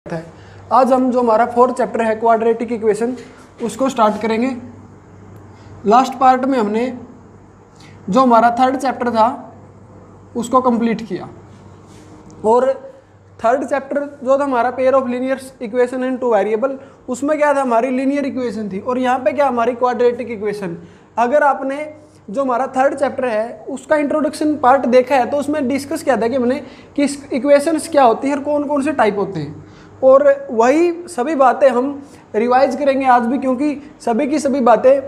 है। आज हम जो हमारा फोर्थ चैप्टर है क्वाड्रेटिक इक्वेशन उसको स्टार्ट करेंगे। लास्ट पार्ट में हमने जो हमारा थर्ड चैप्टर था उसको कंप्लीट किया और थर्ड चैप्टर जो था हमारा pair of linear equation and two variable, उसमें क्या था हमारी लीनियर इक्वेशन थी और यहाँ पे क्या हमारी क्वाड्रेटिक इक्वेशन। अगर आपने जो हमारा थर्ड चैप्टर है उसका इंट्रोडक्शन पार्ट देखा है तो उसमें डिस्कस किया था कि मैंने कि इक्वेशंस क्या होती है और कौन कौन से टाइप होते हैं, और वही सभी बातें हम रिवाइज करेंगे आज भी, क्योंकि सभी की सभी बातें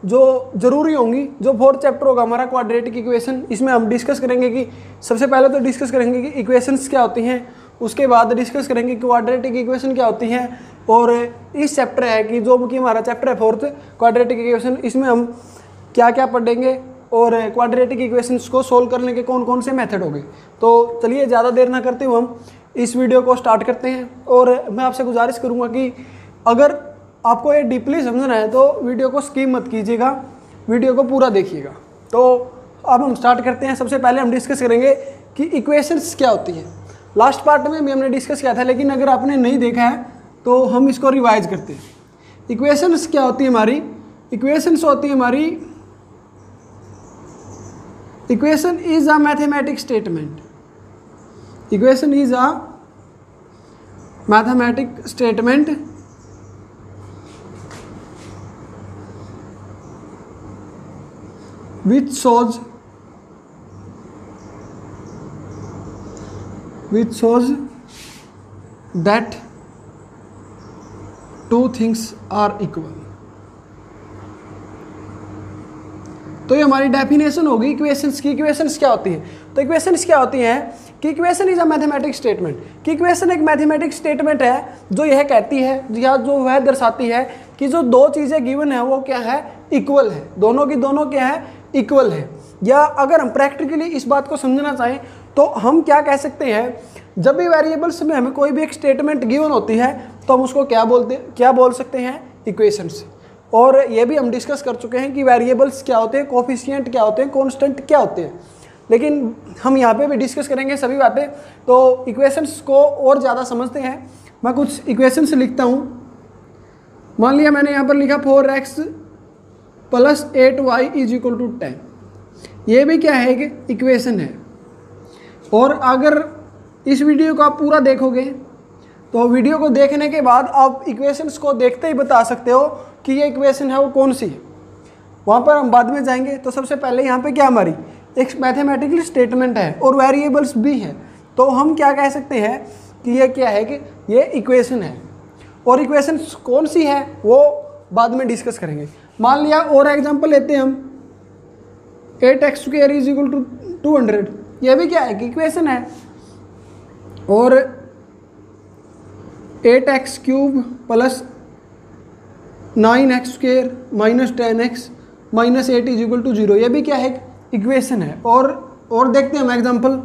जो ज़रूरी होंगी। जो फोर्थ चैप्टर होगा हमारा क्वाड्रेटिक इक्वेशन, इसमें हम डिस्कस करेंगे कि सबसे पहले तो डिस्कस करेंगे कि इक्वेशंस क्या होती हैं, उसके बाद डिस्कस करेंगे क्वाड्रेटिक इक्वेशन क्या होती हैं, और इस चैप्टर है कि जो कि हमारा चैप्टर है फोर्थ क्वाड्रेटिक इक्वेशन, इसमें हम क्या क्या पढ़ेंगे और क्वाड्रेटिक इक्वेशंस को सोल्व करने के कौन कौन से मेथड होंगे। तो चलिए ज़्यादा देर ना करते हुए हम इस वीडियो को स्टार्ट करते हैं। और मैं आपसे गुजारिश करूंगा कि अगर आपको ये डीपली समझना है तो वीडियो को स्किप मत कीजिएगा, वीडियो को पूरा देखिएगा। तो अब हम स्टार्ट करते हैं। सबसे पहले हम डिस्कस करेंगे कि इक्वेशंस क्या होती है। लास्ट पार्ट में भी हमने डिस्कस किया था, लेकिन अगर आपने नहीं देखा है तो हम इसको रिवाइज करते हैं। इक्वेशंस क्या होती है हमारी? इक्वेशंस होती है हमारी, equation is a mathematic statement. Equation is a mathematic statement which shows that two things are equal। तो ये हमारी डेफिनेशन होगी इक्वेशंस की। इक्वेशंस क्या होती है? तो इक्वेशंस क्या होती हैं कि equation is a mathematic statement, कि इक्वेशन एक मैथमेटिक स्टेटमेंट है जो यह कहती है या जो वह दर्शाती है कि जो दो चीज़ें गिवन है वो क्या है, इक्वल है। दोनों की दोनों क्या है, इक्वल है। या अगर हम प्रैक्टिकली इस बात को समझना चाहें तो हम क्या कह सकते हैं, जब भी वेरिएबल्स में हमें कोई भी एक स्टेटमेंट गिवन होती है तो हम उसको क्या बोल सकते हैं, इक्वेशंस। और ये भी हम डिस्कस कर चुके हैं कि वेरिएबल्स क्या होते हैं, कोफिशिएंट क्या होते हैं, कांस्टेंट क्या होते हैं, लेकिन हम यहाँ पे भी डिस्कस करेंगे सभी बातें। तो इक्वेशंस को और ज़्यादा समझते हैं। मैं कुछ इक्वेशंस लिखता हूँ। मान लिया मैंने यहाँ पर लिखा 4x + 8y = 10। ये भी क्या है, एक इक्वेशन है। और अगर इस वीडियो को आप पूरा देखोगे तो वीडियो को देखने के बाद आप इक्वेशंस को देखते ही बता सकते हो कि ये इक्वेशन है वो कौन सी है। वहाँ पर हम बाद में जाएंगे। तो सबसे पहले यहाँ पे क्या हमारी एक मैथमेटिकल स्टेटमेंट है और वेरिएबल्स भी है, तो हम क्या कह सकते हैं कि ये क्या है, कि ये इक्वेशन है। और इक्वेशन कौन सी है वो बाद में डिस्कस करेंगे। मान लिया और एग्जांपल लेते हैं हम 8x² = 200। ये भी क्या है, कि इक्वेशन है। और 8x³ + 9x² - 10x - 8 = 0। ये भी क्या है, इक्वेशन है। और देखते हैं हम एग्जांपल।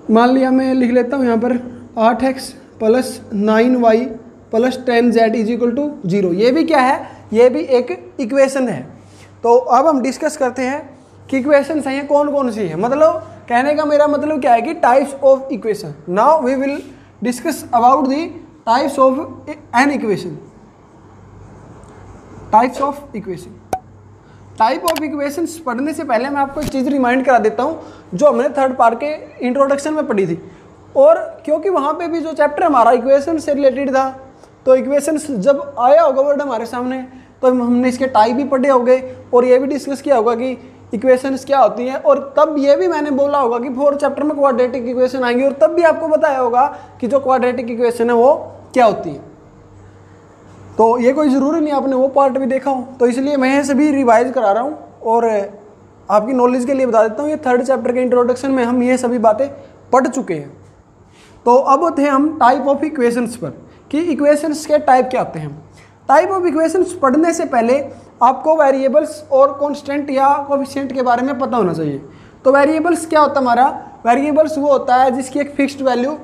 मान लिया मैं लिख लेता हूँ यहाँ पर 8x + 9y + 10z = 0। ये भी क्या है, ये भी एक इक्वेशन है। तो अब हम डिस्कस करते हैं कि इक्वेशंस हैं ये कौन कौन सी है। मतलब कहने का मेरा मतलब क्या है कि types of equation. Now we will discuss about the types of an equation. Types of equation. Type of equations पढ़ने से पहले मैं आपको एक चीज़ रिमाइंड करा देता हूँ जो हमने थर्ड पार्ट के इंट्रोडक्शन में पढ़ी थी। और क्योंकि वहाँ पे भी जो चैप्टर हमारा इक्वेशन से रिलेटेड था, तो इक्वेशंस जब आया होगा वर्ड हमारे सामने तो हमने इसके टाइप भी पढ़े होंगे और ये भी डिस्कस किया होगा कि इक्वेशंस क्या होती हैं। और तब ये भी मैंने बोला होगा कि फोर्थ चैप्टर में क्वाड्रेटिक इक्वेशन आएंगी, और तब भी आपको बताया होगा कि जो क्वाड्रेटिक इक्वेशन है वो क्या होती है। तो ये कोई ज़रूरी नहीं आपने वो पार्ट भी देखा हो, तो इसलिए मैं ये सभी रिवाइज करा रहा हूँ और आपकी नॉलेज के लिए बता देता हूँ। ये थर्ड चैप्टर के इंट्रोडक्शन में हम ये सभी बातें पढ़ चुके हैं। तो अब थे हम टाइप ऑफ इक्वेशंस पर, कि इक्वेशंस के टाइप क्या होते हैं। टाइप ऑफ इक्वेशंस पढ़ने से पहले आपको वेरिएबल्स और कांस्टेंट या कोफिशिएंट के बारे में पता होना चाहिए। तो वेरिएबल्स क्या होता है हमारा? वेरिएबल्स वो होता है जिसकी एक फिक्स्ड वैल्यू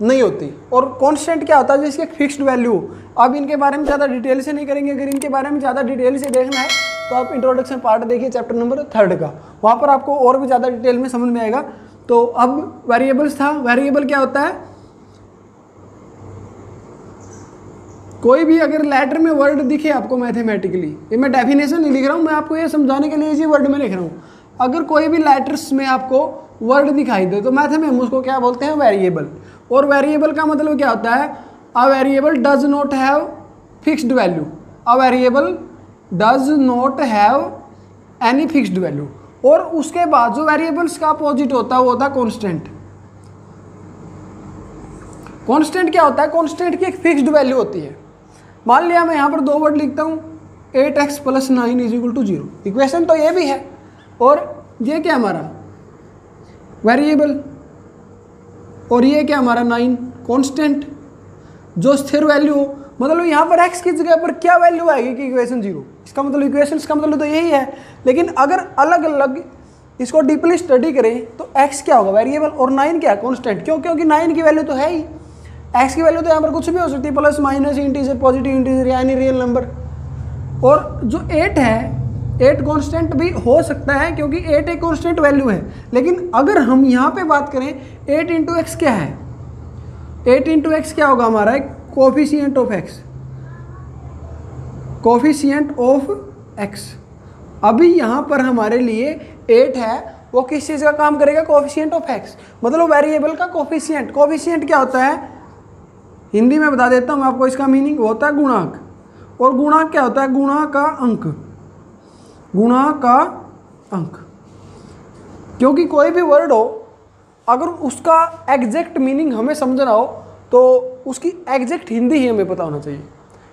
नहीं होती, और कांस्टेंट क्या होता है जिसकी एक फिक्स्ड वैल्यू। अब इनके बारे में ज़्यादा डिटेल से नहीं करेंगे। अगर इनके बारे में ज़्यादा डिटेल से देखना है तो आप इंट्रोडक्शन पार्ट देखिए चैप्टर नंबर 3 का, वहाँ पर आपको और भी ज़्यादा डिटेल में समझ में आएगा। तो अब वेरिएबल्स था, वेरिएबल क्या होता है? कोई भी अगर लेटर में वर्ड दिखे आपको मैथमेटिकली, ये मैं डेफिनेशन नहीं लिख रहा हूँ, मैं आपको ये समझाने के लिए इसी वर्ड में लिख रहा हूँ। अगर कोई भी लेटर्स में आपको वर्ड दिखाई दे तो मैथ में हम उसको क्या बोलते हैं, वेरिएबल। और वेरिएबल का मतलब क्या होता है, a variable does not have fixed value, a variable does not have any fixed value. और उसके बाद जो वेरिएबल्स का अपोजिट होता है वो होता है कॉन्स्टेंट। कॉन्स्टेंट क्या होता है, कॉन्स्टेंट की एक फिक्स्ड वैल्यू होती है। मान लिया मैं यहाँ पर दो वर्ड लिखता हूँ 8x + 9 = 0, इक्वेशन तो ये भी है और ये क्या हमारा वेरिएबल, और ये क्या हमारा 9 कांस्टेंट जो स्थिर वैल्यू हो। मतलब यहाँ पर x की जगह पर क्या वैल्यू आएगी कि इक्वेशन 0। इसका मतलब इक्वेशन का मतलब तो यही है, लेकिन अगर अलग अलग इसको डीपली स्टडी करें तो x क्या होगा, वेरिएबल, और 9 क्या, कांस्टेंट। क्यों, क्योंकि 9 की वैल्यू तो है ही, x की वैल्यू तो यहाँ पर कुछ भी हो सकती है, plus minus, integer, positive integer, यानी रियल नंबर। और जो 8 है, 8 कांस्टेंट भी हो सकता है क्योंकि 8 एक कांस्टेंट वैल्यू है। लेकिन अगर हम यहाँ पे बात करें 8 × x क्या है, 8 × x क्या होगा हमारा, एक coefficient of x, coefficient of x। अभी यहाँ पर हमारे लिए 8 है, वो किस चीज़ का काम करेगा, कोफिशिएंट ऑफ x, मतलब वेरिएबल का कोफिशिएंट। कोफिशिएंट क्या होता है, हिंदी में बता देता हूँ आपको, इसका मीनिंग होता है गुणांक। और गुणांक क्या होता है, गुणा का अंक, गुणा का अंक। क्योंकि कोई भी वर्ड हो अगर उसका एग्जैक्ट मीनिंग हमें समझना हो तो उसकी एग्जैक्ट हिंदी ही हमें पता होना चाहिए।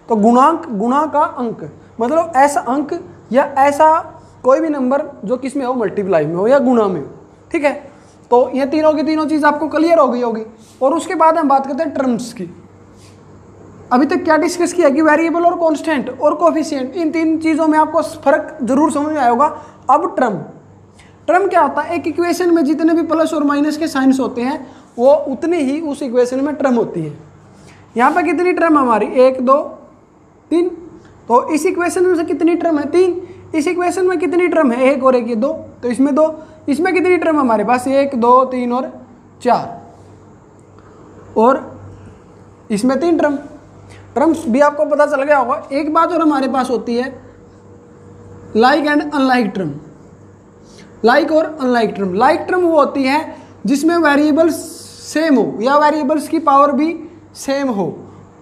तो गुणांक, गुणा का अंक, मतलब ऐसा अंक या ऐसा कोई भी नंबर जो किस में हो, मल्टीप्लाई में हो या गुणा में हो, ठीक है। तो ये तीनों की तीनों चीज़ आपको क्लियर हो गई होगी। और उसके बाद हम बात करते हैं टर्म्स की। अभी तक क्या डिस्कस किया कि वेरिएबल और कांस्टेंट और कोफिशिएंट, इन तीन चीज़ों में आपको फर्क जरूर समझ में आया होगा। अब टर्म, टर्म क्या होता है, एक इक्वेशन में जितने भी प्लस और माइनस के साइंस होते हैं वो उतनी ही उस इक्वेशन में टर्म होती है। यहाँ पर कितनी टर्म हमारी, 1 2 3। तो इस इक्वेशन में से कितनी टर्म है, 3। इस इक्वेशन में कितनी टर्म है, 1 और 1 ये 2, तो इसमें 2। इसमें कितनी टर्म हमारे पास, 1 2 3 और 4, और इसमें 3 टर्म। टर्म्स भी आपको पता चल गया होगा। एक बात और हमारे पास होती है like and unlike term. Like और अनलाइक टर्म, लाइक टर्म वो होती है जिसमें वेरिएबल्स सेम हो या वेरिएबल्स की पावर भी सेम हो,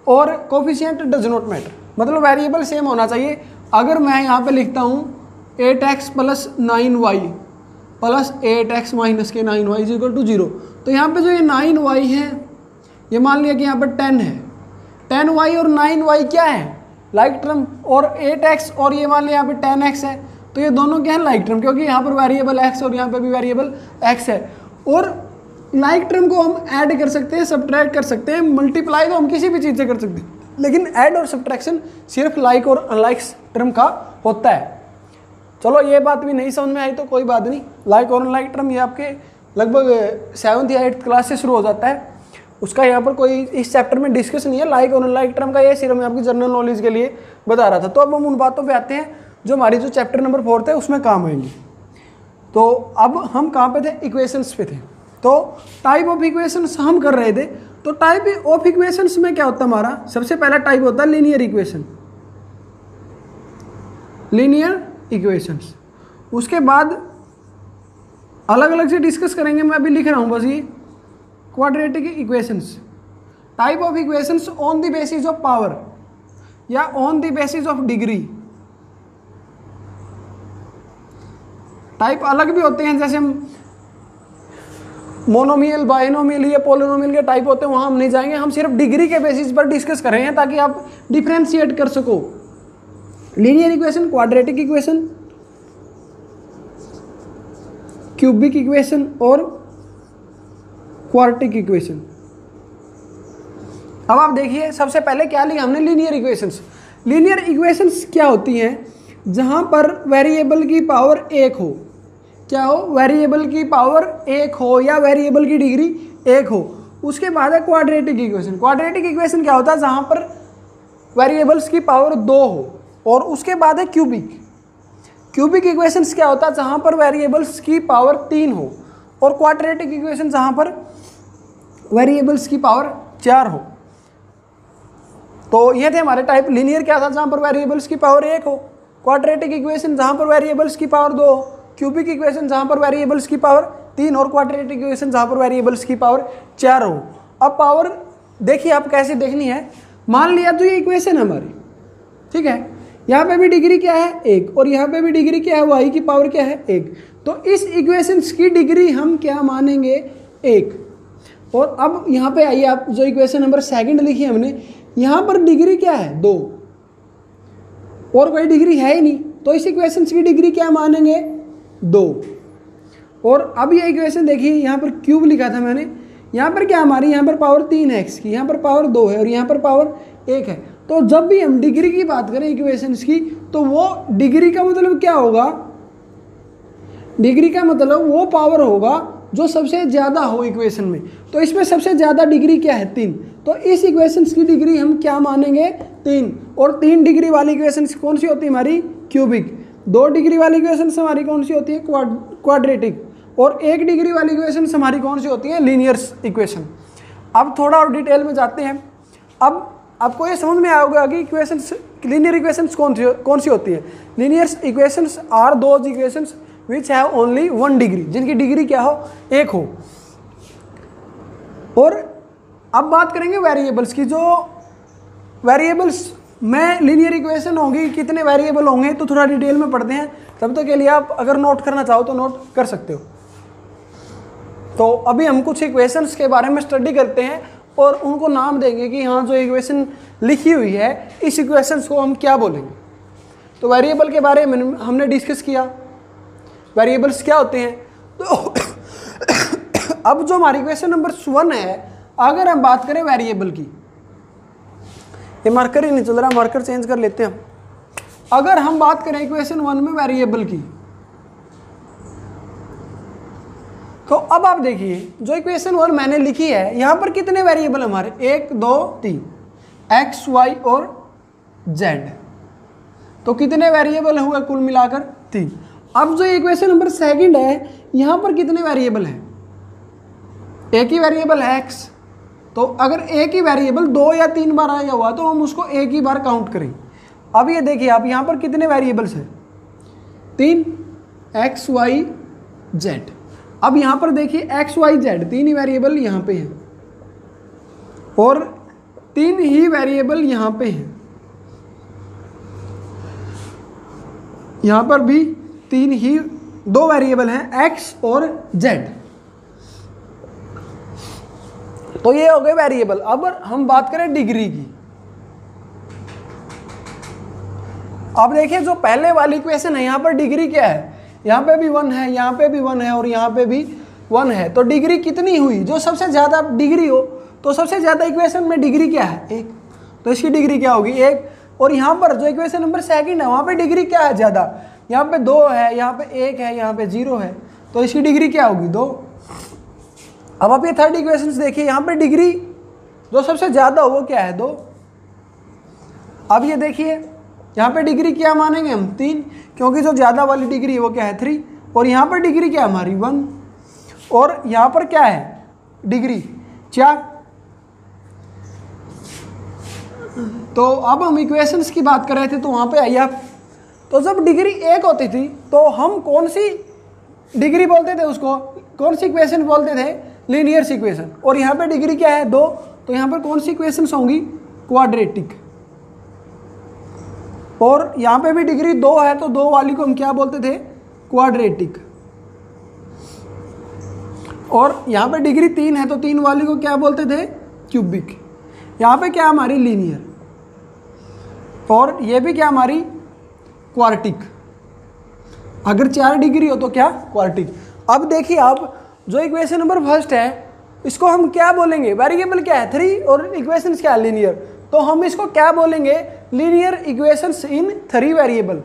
और कोफिशिएंट डज नॉट मैटर, मतलब वेरिएबल सेम होना चाहिए। अगर मैं यहाँ पे लिखता हूँ 8x + 9y + 8x - 9y = 0, तो यहाँ पे जो ये 9y है ये मान लिया कि यहाँ पर 10 है, 10y और 9y क्या है, लाइक टर्म। और 8x और ये मान लिया यहाँ पे 10x है, तो ये दोनों क्या है, लाइक टर्म, क्योंकि यहाँ पर वेरिएबल x और यहाँ पर भी वेरिएबल x है। और लाइक टर्म को हम ऐड कर सकते हैं, सब्ट्रैक्ट कर सकते हैं, मल्टीप्लाई तो हम किसी भी चीज़ से कर सकते हैं, लेकिन ऐड और सब्ट्रैक्शन सिर्फ लाइक और अनलाइक टर्म का होता है। चलो ये बात भी नहीं समझ में आई तो कोई बात नहीं, लाइक और अनलाइक टर्म ये आपके लगभग 7th या 8th क्लास से शुरू हो जाता है, उसका यहाँ पर कोई इस चैप्टर में डिस्कस नहीं है। लाइक और अनलाइक टर्म का ये सिर्फ मैं आपकी जनरल नॉलेज के लिए बता रहा था। तो अब हम उन बातों पे आते हैं जो हमारी जो चैप्टर नंबर 4 है उसमें काम आएंगी। तो अब हम कहाँ पे थे, इक्वेशंस पे थे। तो टाइप ऑफ इक्वेशंस हम कर रहे थे। तो टाइप ऑफ इक्वेशंस में क्या होता है हमारा, सबसे पहला टाइप होता है लीनियर इक्वेशन, लीनियर इक्वेशंस। उसके बाद अलग अलग से डिस्कस करेंगे, मैं अभी लिख रहा हूँ बस ये quadratic equations. Type of equations on the basis of power या on the basis of degree. Type अलग भी होते हैं, जैसे हम मोनोमियल, बाइनोमियल या पोलिनोमियल के टाइप होते हैं, वहां हम नहीं जाएंगे, हम सिर्फ डिग्री के बेसिस पर डिस्कस कर रहे हैं ताकि आप डिफरेंशिएट कर सको। Linear equation, quadratic equation, cubic equation और क्वाड्रेटिक इक्वेशन। अब आप देखिए सबसे पहले क्या लिखा हमने, लीनियर इक्वेशंस। लीनियर इक्वेशंस क्या होती हैं, जहां पर वेरिएबल की पावर 1 हो, क्या हो, वेरिएबल की पावर 1 हो या वेरिएबल की डिग्री 1 हो। उसके बाद है क्वाड्रेटिक इक्वेशन। क्वाड्रेटिक इक्वेशन क्या होता है, जहां पर वेरिएबल्स की पावर 2 हो। और उसके बाद है क्यूबिक। क्यूबिक इक्वेशंस क्या होता है, जहां पर वेरिएबल्स की पावर 3 हो। और क्वाड्रेटिक इक्वेशन जहां पर वेरिएबल्स की पावर 4 हो। तो ये थे हमारे टाइप। लीनियर क्या था, जहाँ पर वेरिएबल्स की पावर 1 हो। क्वाड्रेटिक इक्वेशन जहाँ पर वेरिएबल्स की पावर 2 हो। क्यूबिक इक्वेशन जहाँ पर वेरिएबल्स की पावर 3 और क्वाड्रेटिक इक्वेशन जहाँ पर वेरिएबल्स की पावर 4 हो। अब पावर देखिए आप कैसे देखनी है। मान लिया तो ये इक्वेशन है हमारी, ठीक है, यहाँ पे भी डिग्री क्या है 1 और यहाँ पे भी डिग्री क्या है, y की पावर क्या है 1। तो इस इक्वेशंस की डिग्री हम क्या मानेंगे 1। और अब यहाँ पे आइए आप, जो इक्वेशन नंबर 2 लिखी है हमने, यहाँ पर डिग्री क्या है 2 और कोई डिग्री है ही नहीं, तो इस इक्वेशन की डिग्री क्या मानेंगे 2। और अब ये इक्वेशन देखिए, यहाँ पर क्यूब लिखा था मैंने, यहाँ पर क्या हमारी, यहाँ पर पावर 3 है x की, यहाँ पर पावर 2 है और यहाँ पर पावर 1 है। तो जब भी हम डिग्री की बात करें इक्वेशंस की, तो वो डिग्री का मतलब क्या होगा, डिग्री का मतलब वो पावर होगा जो सबसे ज़्यादा हो इक्वेशन में। तो इसमें सबसे ज़्यादा डिग्री क्या है 3, तो इस इक्वेशंस की डिग्री हम क्या मानेंगे 3। और 3 डिग्री वाली इक्वेशंस कौन सी होती है हमारी, क्यूबिक। 2 डिग्री वाली इक्वेशंस हमारी कौन सी होती है, क्वाड्रेटिक। और 1 डिग्री वाली इक्वेशंस हमारी कौन सी होती है, लीनियर इक्वेशन। अब थोड़ा और डिटेल में जाते हैं। अब आपको ये समझ में आएगा कि इक्वेशंस, लीनियर इक्वेशंस कौन सी होती है। Linear equations are those equations which have only 1 degree, जिनकी डिग्री क्या हो 1 हो। और अब बात करेंगे वेरिएबल्स की। जो वेरिएबल्स में लीनियर इक्वेशन होगी, कितने वेरिएबल होंगे, तो थोड़ा डिटेल में पढ़ते हैं। तब तक के लिए आप अगर नोट करना चाहो तो नोट कर सकते हो। तो अभी हम कुछ इक्वेशंस के बारे में स्टडी करते हैं और उनको नाम देंगे कि हाँ, जो इक्वेशन लिखी हुई है इस इक्वेशंस को हम क्या बोलेंगे। तो वेरिएबल के बारे में हमने डिस्कस किया, वेरिएबल्स क्या होते हैं। तो अब जो हमारी इक्वेशन नंबर 1 है, अगर हम बात करें वेरिएबल की, ये मार्कर ही नहीं चल रहा, मार्कर चेंज कर लेते हैं हम। अगर हम बात करें इक्वेशन 1 में वेरिएबल की, तो अब आप देखिए जो इक्वेशन 1 मैंने लिखी है, यहाँ पर कितने वेरिएबल हमारे 1 2 3 x y और z। तो कितने वेरिएबल हुए कुल मिलाकर 3। अब जो इक्वेशन नंबर 2 है, यहाँ पर कितने वेरिएबल हैं, एक ही वेरिएबल है x। तो अगर एक ही वेरिएबल 2 या 3 बार आया हुआ तो हम उसको एक ही बार काउंट करें। अब ये देखिए आप, यहाँ पर कितने वेरिएबल्स हैं 3 x y z। अब यहाँ पर देखिए x y z 3 ही वेरिएबल यहाँ पे हैं और 3 ही वेरिएबल यहाँ पे हैं। यहाँ पर भी 3 ही 2 वेरिएबल हैं x और z। तो ये हो गए वेरिएबल। अब हम बात करें डिग्री की। अब देखिए जो पहले वाली इक्वेशन है, यहाँ पर डिग्री क्या है, यहाँ पे भी 1 है, यहाँ पे भी 1 है और यहाँ पे भी 1 है। तो डिग्री कितनी हुई, जो सबसे ज़्यादा डिग्री हो, तो सबसे ज़्यादा इक्वेशन में डिग्री क्या है 1, तो इसकी डिग्री क्या होगी 1। और यहाँ पर जो इक्वेशन नंबर 2 है, वहाँ पे डिग्री क्या है ज़्यादा, यहाँ पे 2 है, यहाँ पे 1 है, यहाँ पे 0 है, तो इसकी डिग्री क्या होगी 2। अब आप ये थर्ड इक्वेशन देखिए, यहाँ पे डिग्री जो सबसे ज़्यादा हो वो क्या है 2। अब ये देखिए यहाँ पे डिग्री क्या मानेंगे हम 3, क्योंकि जो ज़्यादा वाली डिग्री है वो क्या है 3। और यहाँ पर डिग्री क्या है हमारी 1 और यहाँ पर क्या है डिग्री 4। तो अब हम इक्वेशंस की बात कर रहे थे, तो वहाँ पे आइए आप। तो जब डिग्री 1 होती थी तो हम कौन सी डिग्री बोलते थे उसको, कौन सी इक्वेशन बोलते थे लीनियर इक्वेशन। और यहाँ पे डिग्री क्या है 2, तो यहाँ पर कौन सी इक्वेशंस होंगी क्वाड्रेटिक। और यहाँ पे भी डिग्री 2 है, तो 2 वाली को हम क्या बोलते थे क्वाड्रेटिक। और यहाँ पे डिग्री 3 है, तो 3 वाली को क्या बोलते थे क्यूबिक। यहाँ पे क्या हमारी लीनियर, और ये भी क्या हमारी क्वार्टिक। अगर 4 डिग्री हो तो क्या क्वार्टिक। अब देखिए आप जो इक्वेशन नंबर 1 है, इसको हम क्या बोलेंगे, वेरिएबल क्या है 3 और इक्वेशन क्या है लीनियर, तो हम इसको क्या बोलेंगे लीनियर इक्वेशंस इन 3 वेरिएबल।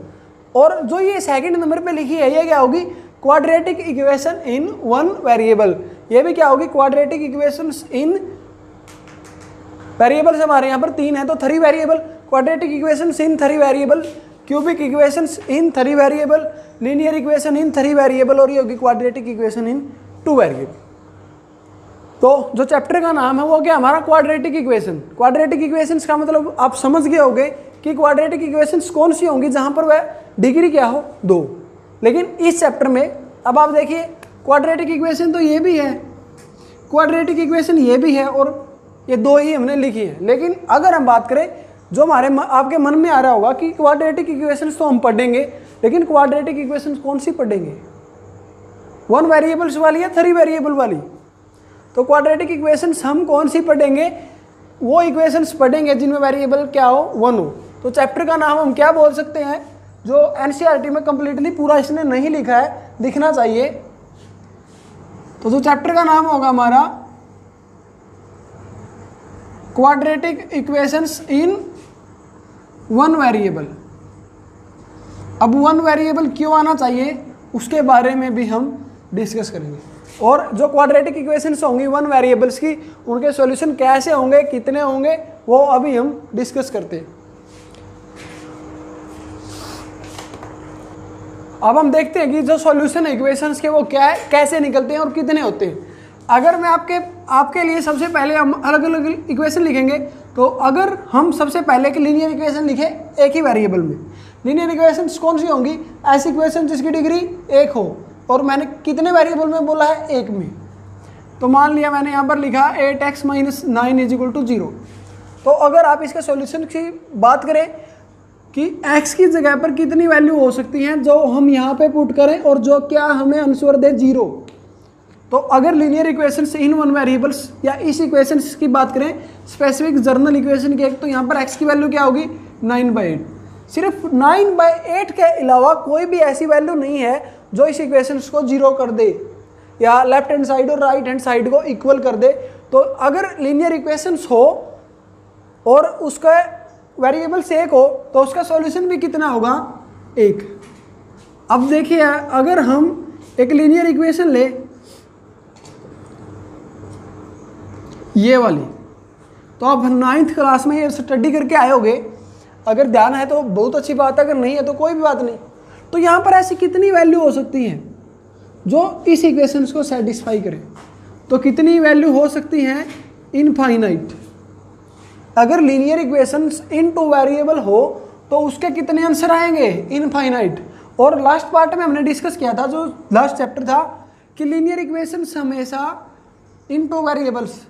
और जो ये 2nd नंबर पे लिखी है, ये क्या होगी क्वाड्रेटिक इक्वेशन इन 1 वेरिएबल। ये भी क्या होगी क्वाड्रेटिक इक्वेशंस इन वेरिएबल्स हमारे यहाँ पर 3 है, तो 3 variable, quadratic equations in 3 variable, cubic equations in 3 variable, linear equation in 3 variable, और ये होगी क्वाड्रेटिक इक्वेशन इन 2 वेरिएबल। तो जो चैप्टर का नाम है वो क्या हमारा क्वाड्रेटिक इक्वेशन। क्वाड्रेटिक इक्वेशंस का मतलब आप समझ गए होंगे कि क्वाड्रेटिक इक्वेशंस कौन सी होंगी जहां पर वह डिग्री क्या हो 2। लेकिन इस चैप्टर में अब आप देखिए क्वाड्रेटिक इक्वेशन तो ये भी है, क्वाड्रेटिक इक्वेशन ये भी है और ये 2 ही हमने लिखी है। लेकिन अगर हम बात करें जो आपके मन में आ रहा होगा कि क्वाड्रेटिक इक्वेशंस तो हम पढ़ेंगे, लेकिन क्वाड्रेटिक इक्वेशंस कौन सी पढ़ेंगे, 1 वेरिएबल्स वाली या 3 वेरिएबल वाली। तो क्वाड्रेटिक इक्वेशंस हम कौन सी पढ़ेंगे, वो इक्वेशंस पढ़ेंगे जिनमें वेरिएबल क्या हो 1 हो। तो चैप्टर का नाम हम क्या बोल सकते हैं, जो एनसीईआरटी में कंप्लीटली पूरा इसने नहीं लिखा है, दिखना चाहिए। तो जो चैप्टर का नाम होगा हमारा क्वाड्रेटिक इक्वेशंस इन 1 वेरिएबल। अब 1 वेरिएबल क्यों आना चाहिए उसके बारे में भी हम डिस्कस करेंगे। और जो क्वाड्रेटिक इक्वेशंस होंगी 1 वेरिएबल्स की, उनके सॉल्यूशन कैसे होंगे, कितने होंगे, वो अभी हम डिस्कस करते हैं। अब हम देखते हैं कि जो सॉल्यूशन है इक्वेशंस के वो क्या है, कैसे निकलते हैं और कितने होते हैं। अगर मैं आपके लिए सबसे पहले हम अलग अलग इक्वेशन लिखेंगे, तो अगर हम सबसे पहले एक लीनियर इक्वेशन लिखे एक ही वेरिएबल में, लीनियर इक्वेशंस कौन सी होंगी, ऐसी इक्वेशन जिसकी डिग्री 1 हो और मैंने कितने वेरिएबल में बोला है, 1 में। तो मान लिया मैंने यहाँ पर लिखा 8x - 9 = 0। तो अगर आप इसके सॉल्यूशन की बात करें कि x की जगह पर कितनी वैल्यू हो सकती हैं जो हम यहाँ पे पुट करें और जो क्या हमें आंसर दे 0। तो अगर लीनियर इक्वेशंस इन 1 वेरिएबल्स या इस इक्वेशंस की बात करें स्पेसिफिक जर्नल इक्वेशन की, तो यहाँ पर x की वैल्यू क्या होगी 9/8। सिर्फ 9/8 के अलावा कोई भी ऐसी वैल्यू नहीं है जो इस इक्वेशंस को 0 कर दे या लेफ्ट हैंड साइड और राइट हैंड साइड को इक्वल कर दे। तो अगर लीनियर इक्वेशंस हो और उसका वेरिएबल्स 1 हो तो उसका सॉल्यूशन भी कितना होगा, 1। अब देखिए अगर हम एक लीनियर इक्वेशन ले ये वाली, तो आप 9th क्लास में ये स्टडी करके आए होगे, अगर ध्यान है तो बहुत अच्छी बात है, अगर नहीं है तो कोई भी बात नहीं। तो यहाँ पर ऐसी कितनी वैल्यू हो सकती हैं जो इस इक्वेशंस को सेटिस्फाई करें, तो कितनी वैल्यू हो सकती हैं, इनफाइनाइट। अगर लीनियर इक्वेशंस इन 2 वेरिएबल हो तो उसके कितने आंसर आएंगे, इनफाइनाइट। और लास्ट पार्ट में हमने डिस्कस किया था, जो लास्ट चैप्टर था, कि लीनियर इक्वेशंस हमेशा इन 2 वेरिएबल्स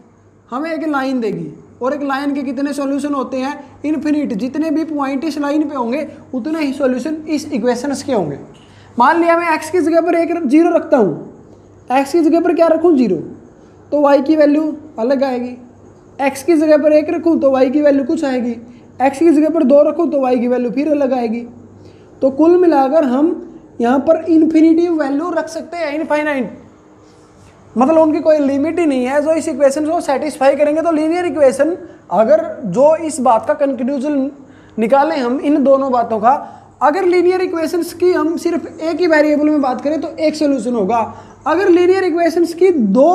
हमें एक लाइन देगी और एक लाइन के कितने सॉल्यूशन होते हैं, इन्फिनिट। जितने भी पॉइंट इस लाइन पे होंगे उतने ही सॉल्यूशन इस इक्वेशंस के होंगे। मान लिया मैं x की जगह पर 0 रखता हूँ, x की जगह पर क्या रखूँ 0, तो y की वैल्यू अलग आएगी। x की जगह पर 1 रखूँ तो y की वैल्यू कुछ आएगी, x की जगह पर 2 रखूँ तो y की वैल्यू फिर अलग आएगी। तो कुल मिलाकर हम यहाँ पर इन्फिनिटी वैल्यू रख सकते हैं, इनफाइनाइट, मतलब उनकी कोई लिमिट ही नहीं है जो इस इक्वेशन को सेटिस्फाई करेंगे। तो लीनियर इक्वेशन अगर जो इस बात का कंक्लूजन निकालें हम इन दोनों बातों का, अगर लीनियर इक्वेशंस की हम सिर्फ एक ही वेरिएबल में बात करें तो एक सोल्यूशन होगा, अगर लीनियर इक्वेशंस की 2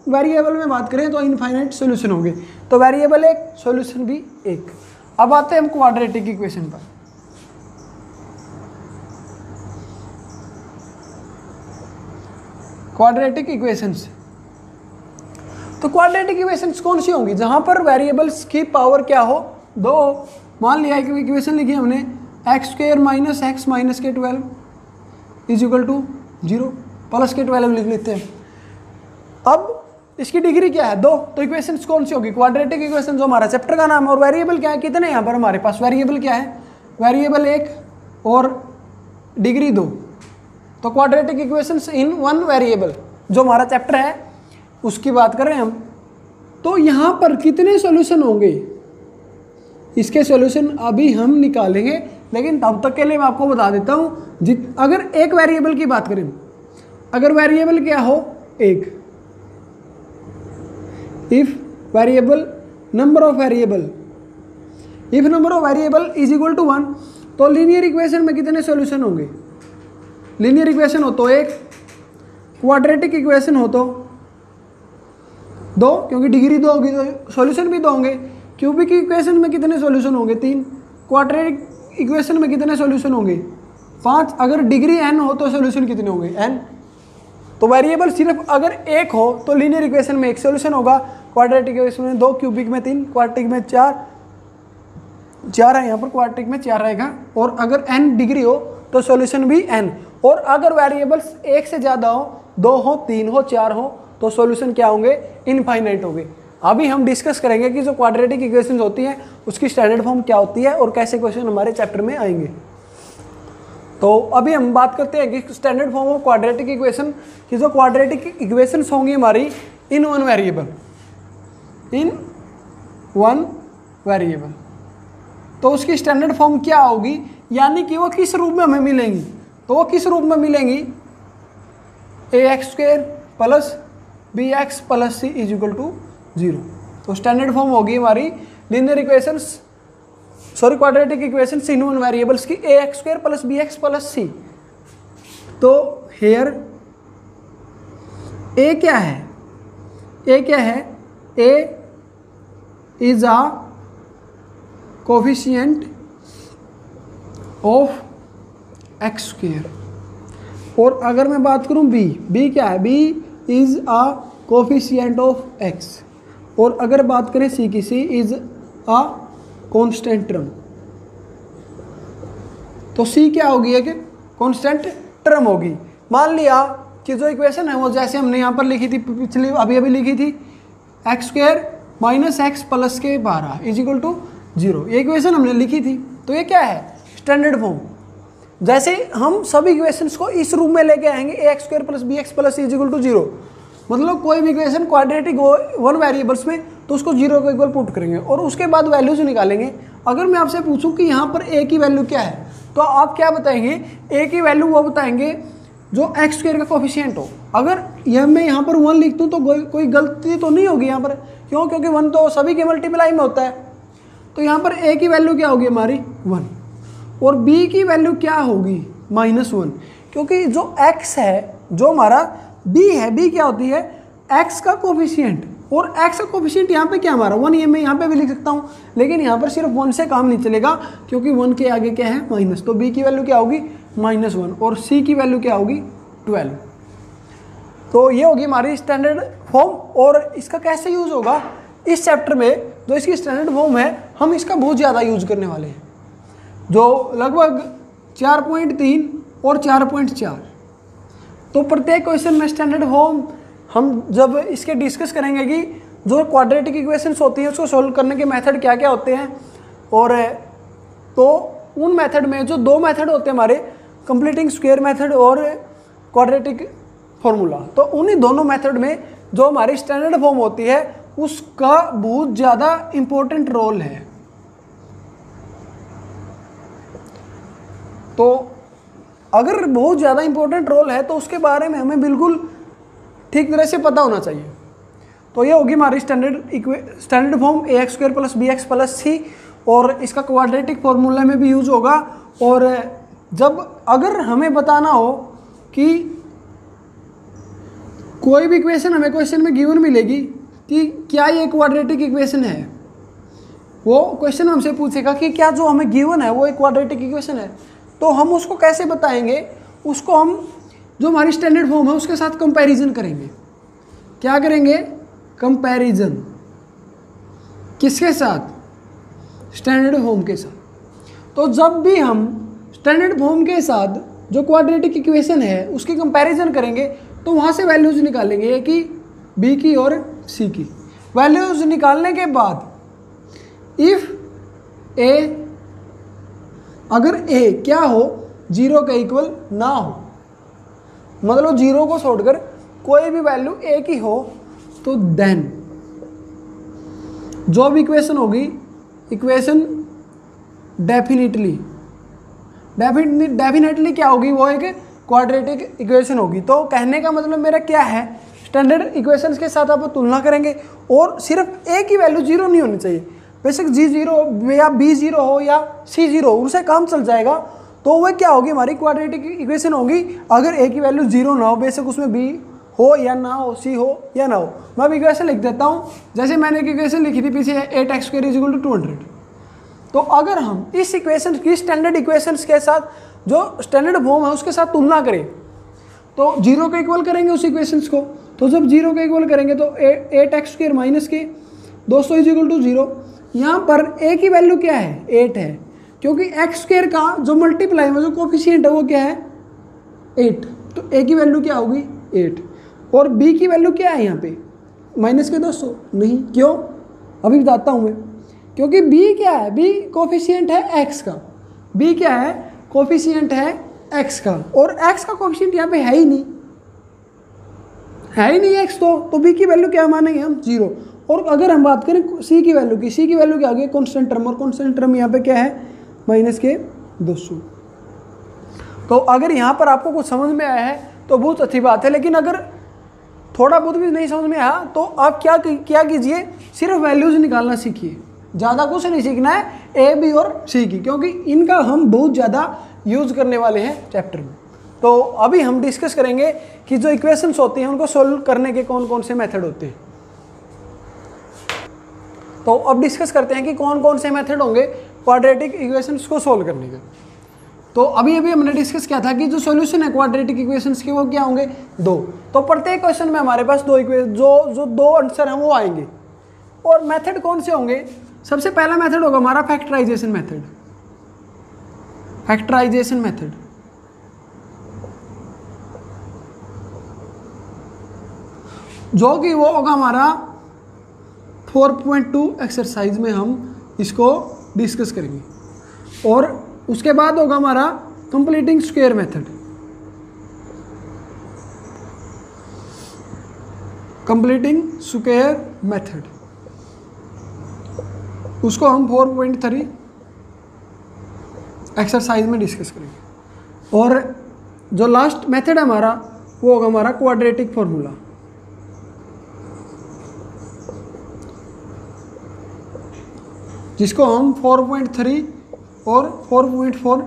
वेरिएबल में बात करें तो इनफाइनाइट सोल्यूशन होंगे। तो वेरिएबल 1, सोल्यूशन भी 1। अब आते हैं हम क्वाड्रेटिक इक्वेशन पर। क्वाड्रेटिक इक्वेशंस, तो क्वाड्रेटिक इक्वेशंस कौन सी होंगी जहां पर वेरिएबल्स की पावर क्या हो, 2। मान लिया एक इक्वेशन लिखी हमने x² - x - k12 = 0 plus k12 लिख लेते हैं। अब इसकी डिग्री क्या है, 2। तो इक्वेशंस कौन सी होगी, क्वाड्रेटिक इक्वेशन, जो हमारा चैप्टर का नाम है। और वेरिएबल क्या है, कितने यहाँ पर हमारे पास वेरिएबल क्या है, वेरिएबल 1 और डिग्री 2। तो क्वाड्रेटिक इक्वेशंस इन 1 वेरिएबल जो हमारा चैप्टर है उसकी बात कर रहे हैं हम। तो यहाँ पर कितने सॉल्यूशन होंगे, इसके सॉल्यूशन अभी हम निकालेंगे, लेकिन तब तक के लिए मैं आपको बता देता हूँ, अगर एक वेरिएबल की बात करें, अगर वेरिएबल क्या हो 1, if variable number of variable, if number of variable is equal to 1, तो लीनियर इक्वेशन में कितने सॉल्यूशन होंगे, लीनियर इक्वेशन हो तो 1, क्वाड्रेटिक इक्वेशन हो तो 2, क्योंकि डिग्री 2 होगी तो सॉल्यूशन भी 2 होंगे। क्यूबिक इक्वेशन में कितने सॉल्यूशन होंगे, 3। क्वाड्रेटिक इक्वेशन में कितने सॉल्यूशन होंगे, 5। अगर डिग्री n हो तो सॉल्यूशन कितने होंगे, n। तो वेरिएबल सिर्फ अगर एक हो तो लीनियर इक्वेशन में एक सॉल्यूशन होगा, क्वाड्रेटिक इक्वेशन में 2, क्यूबिक में 3, क्वाड्रेटिक में 4 है यहाँ पर, क्वाड्रेटिक में 4 रहेगा। और अगर n डिग्री हो तो सॉल्यूशन भी n, और अगर वेरिएबल्स एक से ज़्यादा हो, 2 हो, 3 हो, 4 हो, तो सॉल्यूशन क्या होंगे, इनफाइनाइट होंगे। अभी हम डिस्कस करेंगे कि जो क्वाड्रेटिक इक्वेशंस होती हैं उसकी स्टैंडर्ड फॉर्म क्या होती है और कैसे क्वेश्चन हमारे चैप्टर में आएंगे। तो अभी हम बात करते हैं कि standard form of quadratic equation, कि जो क्वाड्रेटिक इक्वेशंस होंगी हमारी इन वन वेरिएबल, तो उसकी स्टैंडर्ड फॉर्म क्या होगी, यानी कि वो किस रूप में हमें मिलेंगी। तो वो किस रूप में मिलेंगी, ax² plus bx plus c is equal to 0। तो स्टैंडर्ड फॉर्म होगी हमारी linear equations, quadratic equations in one variables की ax² plus bx plus c। तो हेयर a क्या है, a is a coefficient of x²। और अगर मैं बात करूं b क्या है, b is a coefficient of x। और अगर बात करें c की, c is a constant term. तो c क्या होगी, एक कांस्टेंट टर्म होगी। मान लिया कि जो इक्वेशन है वो जैसे हमने यहाँ पर लिखी थी, पिछली अभी लिखी थी, x² माइनस x प्लस के 12 इज इक्वल टू 0, ये इक्वेशन हमने लिखी थी। तो ये क्या है, स्टैंडर्ड फॉर्म। जैसे हम सभी इक्वेशंस को इस रूप में लेके आएंगे, ax² plus bx plus c is equal to 0, मतलब कोई भी इक्वेशन क्वाड्रेटिक हो वन वेरिएबल्स में तो उसको 0 को इक्वल पुट करेंगे और उसके बाद वैल्यूज निकालेंगे। अगर मैं आपसे पूछूं कि यहाँ पर a की वैल्यू क्या है, तो आप क्या बताएंगे, a की वैल्यू वो बताएंगे जो x² का कोफिशिएंट हो। अगर मैं यहाँ पर 1 लिख दूँ तो कोई गलती तो नहीं होगी यहाँ पर, क्यों, क्योंकि 1 तो सभी के मल्टीप्लाई में होता है। तो यहाँ पर a की वैल्यू क्या होगी हमारी 1, और b की वैल्यू क्या होगी -1, क्योंकि जो x है, जो हमारा b है, b क्या होती है, x का कोफिशिएंट, और x का कोफिशिएंट यहाँ पे क्या हमारा 1, ये मैं यहाँ पे भी लिख सकता हूँ, लेकिन यहाँ पर सिर्फ 1 से काम नहीं चलेगा क्योंकि 1 के आगे क्या है माइनस। तो b की वैल्यू क्या होगी -1, और c की वैल्यू क्या होगी 12। तो ये होगी हमारी स्टैंडर्ड फॉर्म। और इसका कैसे यूज़ होगा इस चैप्टर में, जो इसकी स्टैंडर्ड फॉर्म है हम इसका बहुत ज़्यादा यूज करने वाले हैं, जो लगभग 4.3 और 4.4। तो प्रत्येक क्वेश्चन में स्टैंडर्ड फॉर्म हम जब इसके डिस्कस करेंगे कि जो क्वाड्रेटिक इक्वेशंस होती हैं उसको सॉल्व करने के मेथड क्या क्या होते हैं, और तो उन मेथड में जो 2 मेथड होते हैं हमारे, कंप्लीटिंग स्क्वायर मेथड और क्वाड्रेटिक फॉर्मूला, तो उन्हीं दोनों मेथड में जो हमारी स्टैंडर्ड फॉर्म होती है उसका बहुत ज़्यादा इम्पोर्टेंट रोल है। तो अगर बहुत ज़्यादा इंपॉर्टेंट रोल है तो उसके बारे में हमें बिल्कुल ठीक तरह से पता होना चाहिए। तो ये होगी हमारी standard form ax² plus bx plus c, और इसका क्वाड्रेटिक फॉर्मूला में भी यूज होगा। और जब अगर हमें बताना हो कि कोई भी इक्वेशन हमें क्वेश्चन में गिवन मिलेगी कि क्या ये क्वाड्रेटिक इक्वेशन है, वो क्वेश्चन हमसे पूछेगा कि क्या जो हमें गिवन है वो एक क्वाड्रेटिक इक्वेशन है, तो हम उसको कैसे बताएंगे, उसको हम जो हमारी स्टैंडर्ड फॉर्म है उसके साथ कंपैरिजन करेंगे। क्या करेंगे, कंपैरिजन किसके साथ, स्टैंडर्ड फॉर्म के साथ। तो जब भी हम स्टैंडर्ड फॉर्म के साथ जो क्वाड्रेटिक इक्वेशन है उसकी कंपैरिजन करेंगे तो वहाँ से वैल्यूज निकालेंगे, ए की, बी की और सी की। वैल्यूज निकालने के बाद इफ़ ए, अगर ए क्या हो 0 के इक्वल ना हो, मतलब 0 को छोड़कर कोई भी वैल्यू ए की हो, तो देन जो भी इक्वेशन होगी, इक्वेशन डेफिनेटली क्या होगी, वो एक क्वाड्रेटिक इक्वेशन होगी। तो कहने का मतलब मेरा क्या है, स्टैंडर्ड इक्वेशंस के साथ आप तुलना करेंगे और सिर्फ ए की वैल्यू 0 नहीं होनी चाहिए, बेशक g0 या b0 हो या c0 उनसे काम चल जाएगा। तो वह क्या होगी, हमारी क्वाड्रेटिक इक्वेशन होगी अगर a की वैल्यू 0 ना हो, बेशक उसमें b हो या ना हो, c हो या ना हो। मैं अब इक्वेशन लिख देता हूँ, जैसे मैंने एक इक्वेशन लिखी थी पीछे 8x² = 200। तो अगर हम इस इक्वेशन की स्टैंडर्ड इक्वेशंस के साथ जो स्टैंडर्ड फॉर्म है उसके साथ तुलना करें तो 0 के इक्वल करेंगे उस इक्वेशंस को। तो जब 0 के इक्वल करेंगे तो 8x² माइनस के 200 इज इक्वल टू 0। यहाँ पर a की वैल्यू क्या है, 8 है, क्योंकि x² का जो मल्टीप्लाई में जो कोफिशिएंट है वो क्या है, 8। तो a की वैल्यू क्या होगी, 8। और b की वैल्यू क्या है यहाँ पे, माइनस के 200 नहीं, क्यों, अभी बताता हूँ मैं। क्योंकि b क्या है, b कोफिशिएंट है x का, b क्या है, कोफिशिएंट है x का, और x का कोफिशिएंट यहाँ पे है ही नहीं, है ही नहीं x, तो b की वैल्यू क्या मानेंगे हम, 0। और अगर हम बात करें c की वैल्यू की, c की वैल्यू क्या आ गई, कॉन्स्टेंट टर्म, और कॉन्स्टेंट टर्म यहाँ पे क्या है, माइनस के 200। तो अगर यहाँ पर आपको कुछ समझ में आया है तो बहुत अच्छी बात है, लेकिन अगर थोड़ा बहुत भी नहीं समझ में आया तो आप क्या कीजिए, सिर्फ वैल्यूज निकालना सीखिए, ज़्यादा कुछ नहीं सीखना है ए बी और सी की, क्योंकि इनका हम बहुत ज़्यादा यूज करने वाले हैं चैप्टर में। तो अभी हम डिस्कस करेंगे कि जो इक्वेशंस होती हैं उनको सोल्व करने के कौन कौन से मेथड होते हैं। तो अब डिस्कस करते हैं कि कौन कौन से मेथड होंगे क्वाड्रेटिक इक्वेशंस को सोल्व करने के। तो अभी हमने डिस्कस किया था कि जो सॉल्यूशन है क्वाड्रेटिक इक्वेशंस के वो क्या होंगे, 2। तो प्रत्येक क्वेश्चन में हमारे पास जो दो आंसर हैं वो आएंगे। और मेथड कौन से होंगे, सबसे पहला मेथड होगा हमारा फैक्टराइजेशन मेथड। फैक्टराइजेशन मेथड जो कि वो होगा हमारा 4.2 एक्सरसाइज में हम इसको डिस्कस करेंगे। और उसके बाद होगा हमारा completing square method. Completing square method उसको हम 4.3 एक्सरसाइज में डिस्कस करेंगे। और जो लास्ट मेथड है हमारा वो होगा हमारा क्वाड्रेटिक फॉर्मूला, जिसको हम 4.3 और 4.4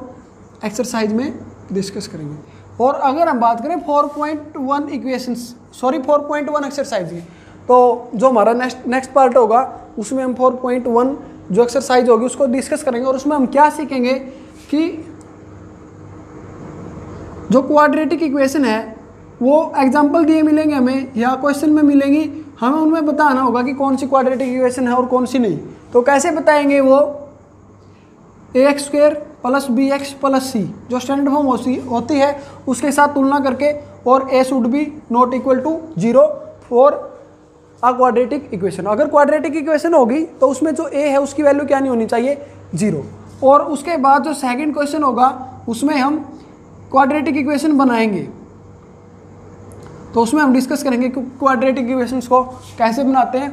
एक्सरसाइज में डिस्कस करेंगे। और अगर हम बात करें 4.1 एक्सरसाइज की, तो जो हमारा नेक्स्ट पार्ट होगा उसमें हम 4.1 जो एक्सरसाइज होगी उसको डिस्कस करेंगे। और उसमें हम क्या सीखेंगे कि जो क्वाड्रेटिक इक्वेशन है वो एग्जाम्पल दिए मिलेंगे हमें या क्वेश्चन में मिलेंगी, हमें उनमें बताना होगा कि कौन सी क्वाड्रेटिक इक्वेशन है और कौन सी नहीं। तो कैसे बताएंगे वो, ax² + bx + c जो स्टैंडर्ड फॉर्म होती है उसके साथ तुलना करके, और a should be not equal to 0 for a quadratic equation. अगर क्वाड्रेटिक इक्वेशन होगी तो उसमें जो a है उसकी वैल्यू क्या नहीं होनी चाहिए, 0। और उसके बाद जो सेकंड क्वेश्चन होगा उसमें हम क्वाड्रेटिक इक्वेशन बनाएंगे, तो उसमें हम डिस्कस करेंगे कि क्वाड्रेटिक इक्वेशंस को कैसे बनाते हैं।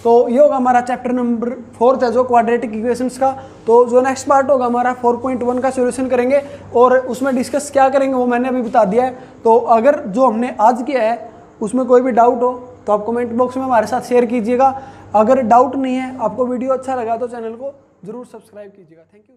तो ये होगा हमारा चैप्टर नंबर 4 है जो क्वाड्रेटिक इक्वेशंस का। तो जो नेक्स्ट पार्ट होगा हमारा 4.1 का सॉल्यूशन करेंगे, और उसमें डिस्कस क्या करेंगे वो मैंने अभी बता दिया है। तो अगर जो हमने आज किया है उसमें कोई भी डाउट हो तो आप कमेंट बॉक्स में हमारे साथ शेयर कीजिएगा। अगर डाउट नहीं है, आपको वीडियो अच्छा लगा तो चैनल को जरूर सब्सक्राइब कीजिएगा। Thank you.